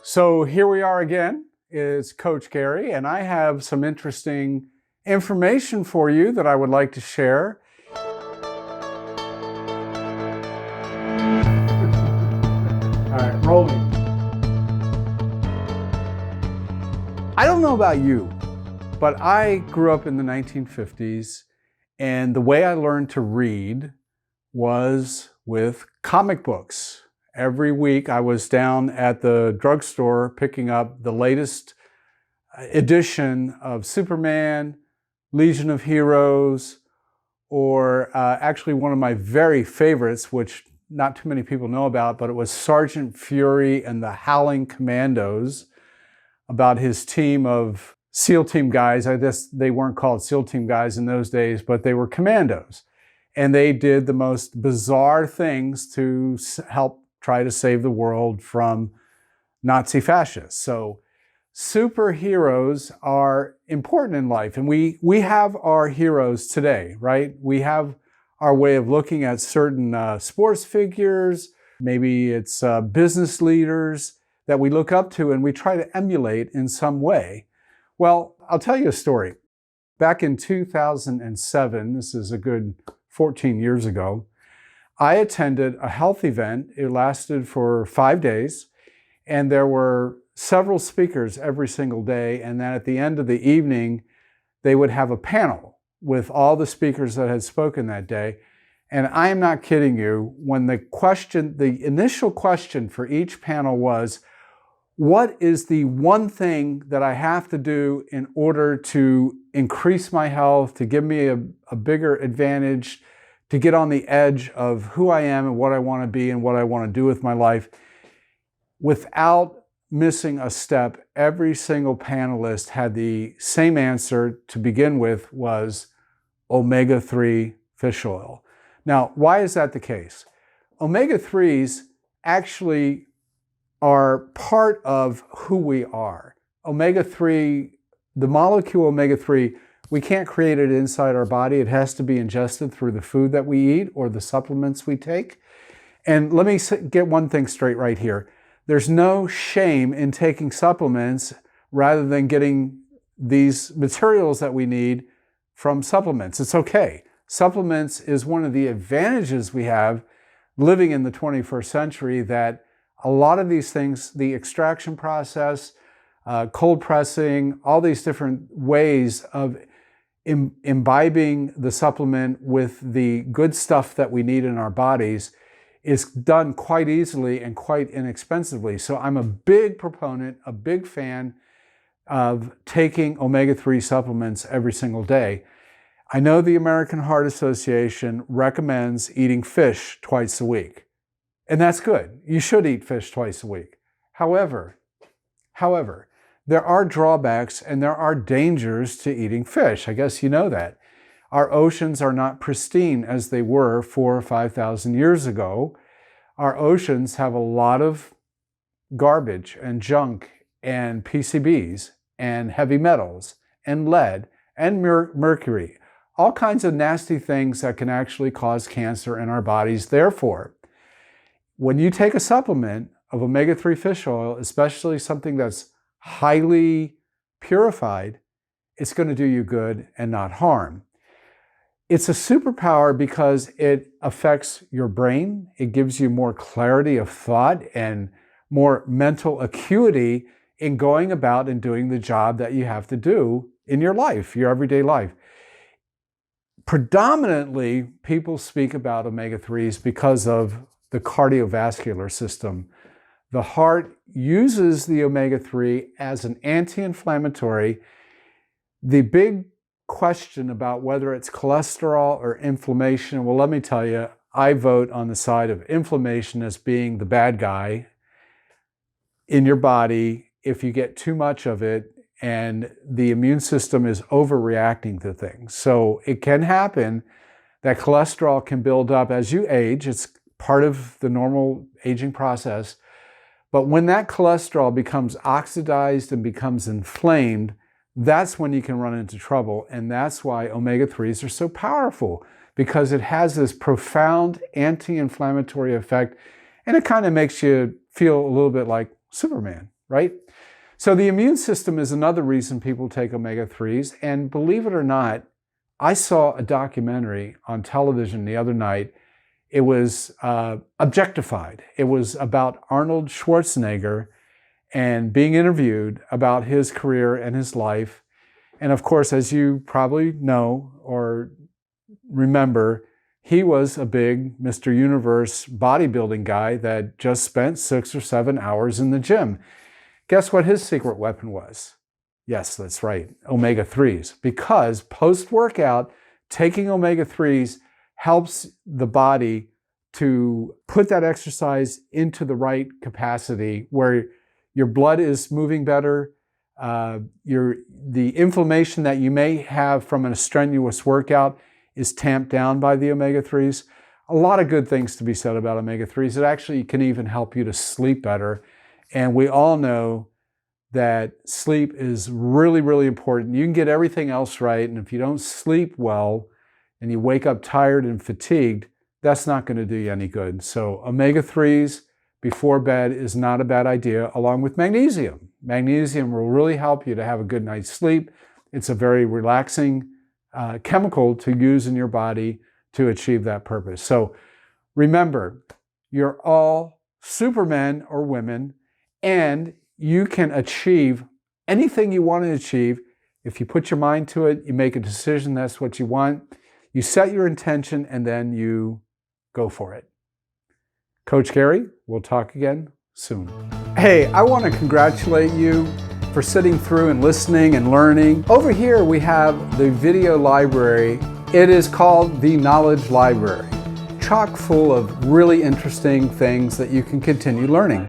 So here we are again. It's Coach Garey, and I have some interesting information for you that I would like to share. All right, rolling. I don't know about you, but I grew up in the 1950s, and the way I learned to read was with comic books. Every week I was down at the drugstore picking up the latest edition of Superman, Legion of Heroes, or actually one of my very favorites, which not too many people know about, but it was Sergeant Fury and the Howling Commandos, about his team of SEAL team guys. I guess they weren't called SEAL team guys in those days, but they were commandos. And they did the most bizarre things to help try to save the world from Nazi fascists. So superheroes are important in life, and we have our heroes today, right? We have our way of looking at certain sports figures, maybe it's business leaders that we look up to and we try to emulate in some way. Well, I'll tell you a story. Back in 2007, this is a good 14 years ago, I attended a health event. It lasted for 5 days, and there were several speakers every single day. And then at the end of the evening, they would have a panel with all the speakers that had spoken that day. And I am not kidding you, when the initial question for each panel was, what is the one thing that I have to do in order to increase my health, to give me a bigger advantage, to get on the edge of who I am and what I want to be and what I want to do with my life? Without missing a step, every single panelist had the same answer to begin with, was omega-3 fish oil. Now, why is that the case? Omega-3s actually are part of who we are. Omega-3, the molecule omega-3, we can't create it inside our body. It has to be ingested through the food that we eat or the supplements we take. And let me get one thing straight right here. There's no shame in taking supplements rather than getting these materials that we need from supplements. It's okay. Supplements is one of the advantages we have living in the 21st century, that a lot of these things, the extraction process, cold pressing, all these different ways of imbibing the supplement with the good stuff that we need in our bodies is done quite easily and quite inexpensively. So I'm a big proponent, a big fan of taking omega-3 supplements every single day. I know the American Heart Association recommends eating fish twice a week, and that's good. You should eat fish twice a week. However, there are drawbacks and there are dangers to eating fish. I guess you know that. Our oceans are not pristine as they were 4,000 or 5,000 years ago. Our oceans have a lot of garbage and junk and PCBs and heavy metals and lead and mercury, all kinds of nasty things that can actually cause cancer in our bodies. Therefore, when you take a supplement of omega-3 fish oil, especially something that's highly purified, it's going to do you good and not harm. It's a superpower because it affects your brain. It gives you more clarity of thought and more mental acuity in going about and doing the job that you have to do in your life, your everyday life. Predominantly, people speak about omega-3s because of the cardiovascular system. The heart uses the omega-3 as an anti-inflammatory. The big question about whether it's cholesterol or inflammation, well, let me tell you, I vote on the side of inflammation as being the bad guy in your body if you get too much of it and the immune system is overreacting to things. So it can happen that cholesterol can build up as you age. It's part of the normal aging process. But when that cholesterol becomes oxidized and becomes inflamed, that's when you can run into trouble. And that's why omega-3s are so powerful, because it has this profound anti-inflammatory effect, and it kind of makes you feel a little bit like Superman. right? So the immune system is another reason people take omega-3s. And believe it or not, I saw a documentary on television the other night. It was objectified. It was about Arnold Schwarzenegger and being interviewed about his career and his life. And of course, as you probably know or remember, he was a big Mr. Universe bodybuilding guy that just spent 6 or 7 hours in the gym. Guess what his secret weapon was? Yes, that's right, omega-3s. Because post-workout, taking omega-3s helps the body to put that exercise into the right capacity where your blood is moving better, the inflammation that you may have from a strenuous workout is tamped down by the omega-3s. A lot of good things to be said about omega-3s. It actually can even help you to sleep better. And we all know that sleep is really, really important. You can get everything else right, and if you don't sleep well and you wake up tired and fatigued, that's not going to do you any good. So omega-3s before bed is not a bad idea, along with magnesium. Magnesium will really help you to have a good night's sleep. It's a very relaxing chemical to use in your body to achieve that purpose. So remember, you're all supermen or women, and you can achieve anything you want to achieve if you put your mind to it, you make a decision that's what you want, you set your intention, and then you go for it. Coach Garey, we'll talk again soon. Hey, I want to congratulate you for sitting through and listening and learning. Over here we have the video library. It is called the Knowledge Library, chock full of really interesting things that you can continue learning.